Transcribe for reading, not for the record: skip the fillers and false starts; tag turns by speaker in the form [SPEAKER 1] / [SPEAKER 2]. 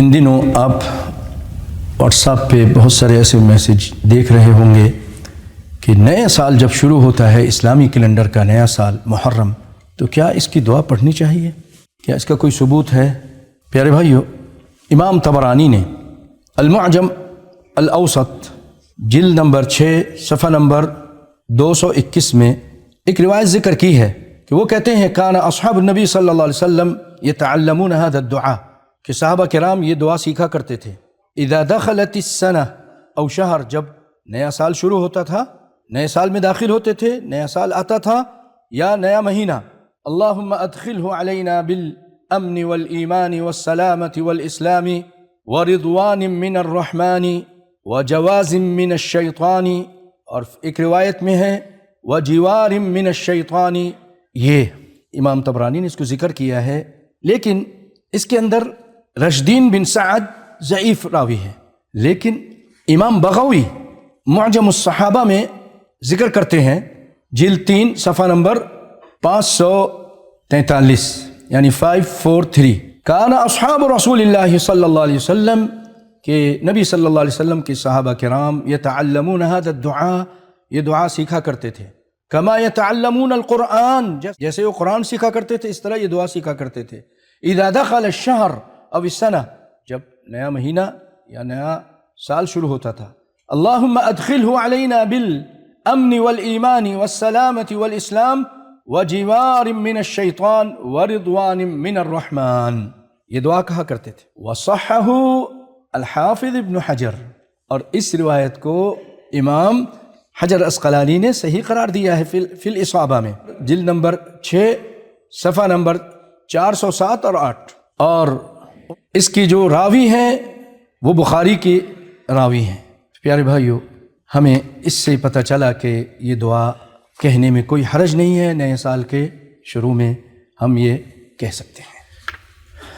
[SPEAKER 1] ان دنوں آپ what's app پہ بہت سارے ایسے میسیج دیکھ رہے ہوں گے کہ نیا سال جب شروع ہوتا ہے، اسلامی کیلنڈر کا نیا سال محرم، تو کیا اس کی دعا پڑھنی چاہیے؟ کیا اس کا کوئی ثبوت ہے؟ پیارے بھائیو، امام طبرانی نے المعجم الاوسط جلد نمبر 6 صفحہ نمبر 221 میں ایک روایت ذکر کی ہے کہ وہ کہتے ہیں کان اصحاب النبی صلی اللہ علیہ وسلم یتعلمون هذا الدعاء، کہ صحابہ کرام یہ دعا سیکھا کرتے تھے اذا دخلت السنہ او شہر، جب نیا سال شروع ہوتا تھا، نئے سال میں داخل ہوتے تھے، نیا سال آتا تھا یا نیا مہینہ، اللہم ادخلہ علینا بالامن والایمان والسلامة والاسلام ورضوان من الرحمن وجواز من الشیطان، اور ایک روایت میں ہے وجوار من الشیطان۔ یہ امام طبرانی نے اس کو ذکر کیا ہے، لیکن اس کے اندر رشدین بن سعد ضعیف راوی ہے، لیکن امام بغوی معجم الصحابہ میں ذکر کرتے ہیں جلد 3 صفحہ نمبر 543 یعنی 543، کان اصحاب رسول اللہ صلی اللہ علیہ وسلم، کہ نبی صلی اللہ علیہ وسلم کے صحابہ کرام یتعلمون هذا الدعاء، یہ دعا سیکھا کرتے تھے، کما یتعلمون القرآن، جیسے وہ قرآن سیکھا کرتے تھے اس طرح یہ دعا سیکھا کرتے تھے، اذا دخل الشہر او السنہ، جب نیا مہینہ یا نیا سال شروع ہوتا تھا، اللہم ادخلہ علینا بالامن والایمان والسلامة والاسلام وجوار من الشیطان ورضوان من الرحمن، یہ دعا کہا کرتے تھے۔ وصحہ الحافظ ابن حجر، اور اس روایت کو امام حجر اسقلانی نے صحیح قرار دیا ہے فی الاصابہ میں جلد نمبر 6 صفحہ نمبر 407 اور 8، اور اس کی جو راوی ہیں وہ بخاری کی راوی ہیں۔ پیارے بھائیو، ہمیں اس سے پتہ چلا کہ یہ دعا کہنے میں کوئی حرج نہیں ہے، نئے سال کے شروع میں ہم یہ کہہ سکتے ہیں۔